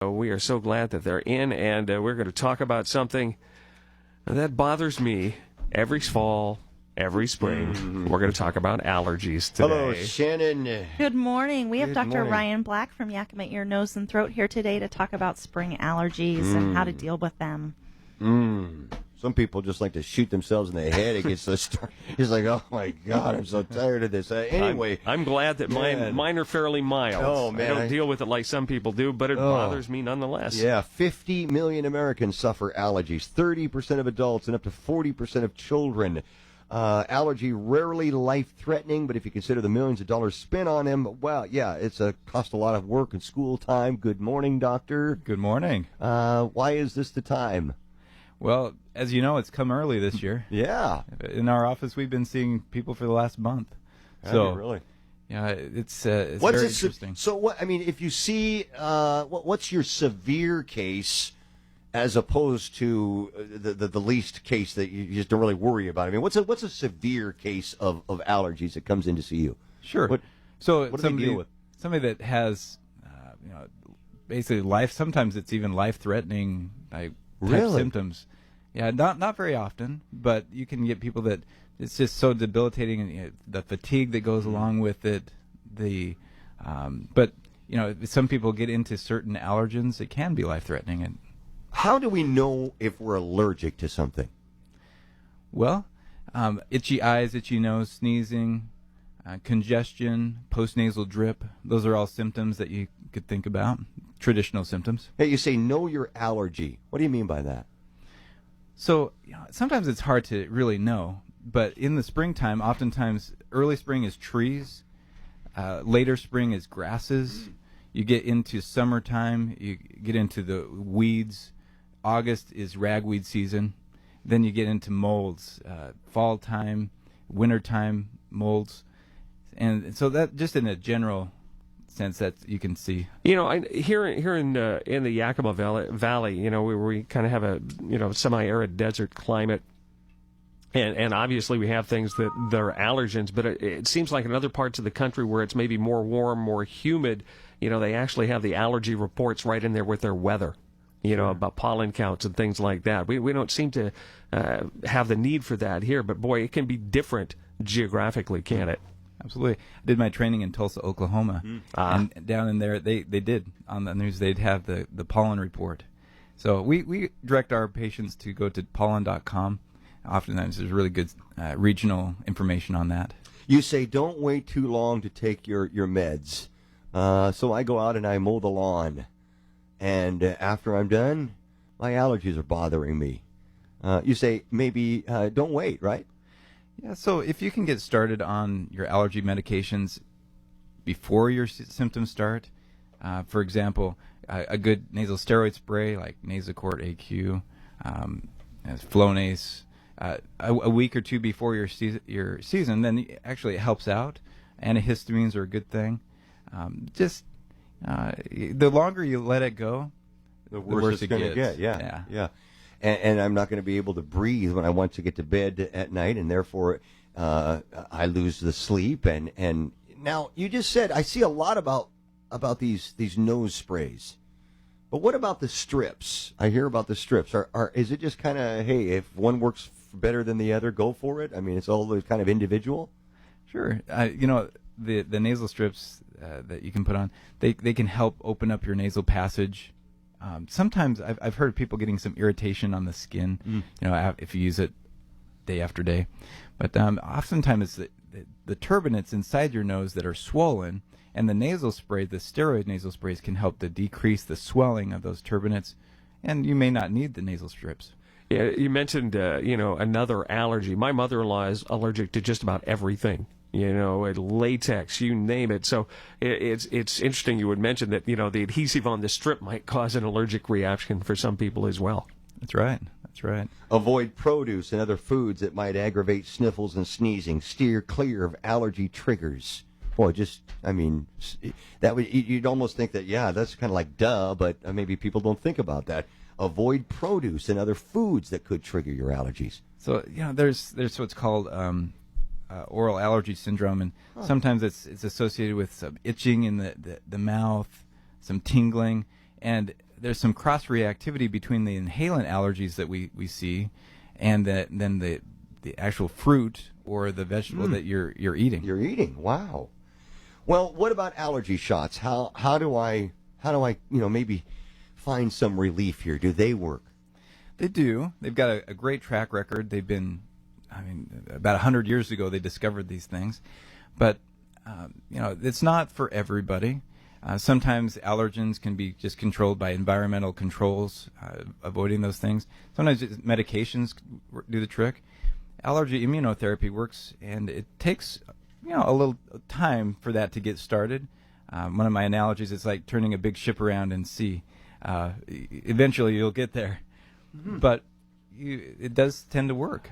We are so glad that they're in, and we're going to talk about something that bothers me every fall, every spring. We're going to talk about allergies today. Hello, Shannon. Good morning. We have Good Dr. morning. Ryan Black from Yakima Ear, Nose, and Throat here today to talk about spring allergies and how to deal with them. Some people just like to shoot themselves in the head. It gets so started. He's like, oh, my God, I'm so tired of this. Anyway. I'm glad that mine are fairly mild. Oh, man, I don't deal with it like some people do, but it bothers me nonetheless. Yeah, 50 million Americans suffer allergies, 30% of adults and up to 40% of children. Allergy rarely life-threatening, but if you consider the millions of dollars spent on them, well, yeah, it's cost a lot of work and school time. Good morning, doctor. Good morning. Why is this the time? Well, as you know, it's come early this year. Yeah. In our office, we've been seeing people for the last month. So, really? Yeah, it's very interesting. So, what? I mean, if you see, what's your severe case as opposed to the least case that you just don't really worry about? I mean, what's a severe case of allergies that comes in to see you? Sure. What do they deal with? Somebody that has, basically sometimes it's even life-threatening type symptoms. Yeah, not very often, but you can get people that it's just so debilitating, and the fatigue that goes along with it. But some people get into certain allergens. It can be life-threatening. And how do we know if we're allergic to something? well, itchy eyes, itchy nose, sneezing, congestion, postnasal drip. Those are all symptoms that you could think about. Traditional symptoms. Hey, you say know your allergy. What do you mean by that? So sometimes it's hard to really know, but in the springtime, oftentimes early spring is trees, later spring is grasses. You get into summertime, you get into the weeds. August is ragweed season. Then you get into molds, fall time, winter time molds, and so that just in a general sense that you can see. Here in the Yakima Valley, where we kind of have a semi-arid desert climate, and obviously we have things that are allergens, but it seems like in other parts of the country where it's maybe more warm, more humid, they actually have the allergy reports right in there with their weather, about pollen counts and things like that. We don't seem to have the need for that here, but boy, it can be different geographically, can't it? Absolutely. I did my training in Tulsa, Oklahoma, and down in there they did on the news, they'd have the pollen report. So we direct our patients to go to pollen.com. Oftentimes there's really good regional information on that. You say don't wait too long to take your meds. So I go out and I mow the lawn, and after I'm done, my allergies are bothering me. You say maybe don't wait, right? Yeah, so if you can get started on your allergy medications before your symptoms start, for example, a good nasal steroid spray like Nasacort AQ, Flonase, a week or two before your season, then actually it helps out. Antihistamines are a good thing. The longer you let it go, the worse it's it going to gets. get. Yeah. And I'm not going to be able to breathe when I want to get to bed at night, and therefore I lose the sleep. And now you just said I see a lot about these nose sprays, but what about the strips? I hear about the strips. Is it just kind of, hey, if one works better than the other, go for it? I mean, it's all kind of individual. Sure. The nasal strips that you can put on, they can help open up your nasal passage. Sometimes I've heard people getting some irritation on the skin, if you use it day after day. But oftentimes it's the turbinates inside your nose that are swollen, and the nasal spray, the steroid nasal sprays, can help to decrease the swelling of those turbinates, and you may not need the nasal strips. Yeah, you mentioned, another allergy. My mother-in-law is allergic to just about everything. Latex, you name it. So it's interesting you would mention that, the adhesive on the strip might cause an allergic reaction for some people as well. That's right. Avoid produce and other foods that might aggravate sniffles and sneezing. Steer clear of allergy triggers. Boy, you'd almost think that, yeah, that's kind of like duh, but maybe people don't think about that. Avoid produce and other foods that could trigger your allergies. So, there's what's called oral allergy syndrome, and sometimes it's associated with some itching in the mouth, some tingling, and there's some cross reactivity between the inhalant allergies that we see, and then the actual fruit or the vegetable that you're eating. You're eating. Wow. Well, what about allergy shots? How do I maybe find some relief here? Do they work? They do. They've got a great track record. They've been, about 100 years ago they discovered these things, but it's not for everybody. Sometimes allergens can be just controlled by environmental controls, avoiding those things. Sometimes just medications do the trick. Allergy immunotherapy works, and it takes a little time for that to get started. One of my analogies is like turning a big ship around in sea. Eventually you'll get there, but it does tend to work.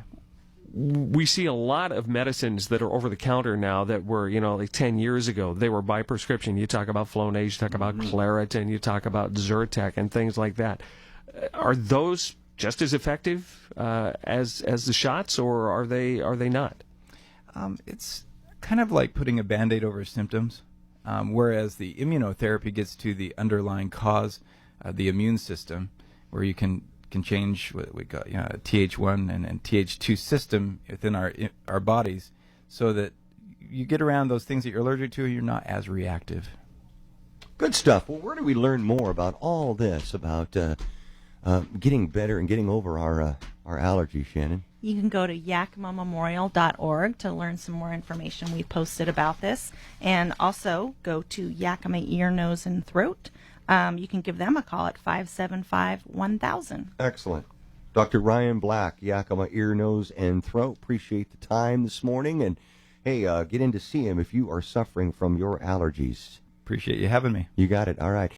We see a lot of medicines that are over the counter now that were, like 10 years ago, they were by prescription. You talk about Flonase, you talk about Claritin, you talk about Zyrtec and things like that. Are those just as effective as the shots, or are they not? It's kind of like putting a Band-Aid over symptoms, whereas the immunotherapy gets to the underlying cause, the immune system, where you can change what we call TH1 and TH2 system within our bodies, so that you get around those things that you're allergic to, you're not as reactive. Good stuff. Well, where do we learn more about all this, about getting better and getting over our allergies, Shannon? You can go to yakimamemorial.org to learn some more information we posted about this, and also go to Yakima Ear, Nose, and Throat. You can give them a call at 575-1000. Excellent. Dr. Ryan Black, Yakima Ear, Nose, and Throat. Appreciate the time this morning. And, hey, get in to see him if you are suffering from your allergies. Appreciate you having me. You got it. All right.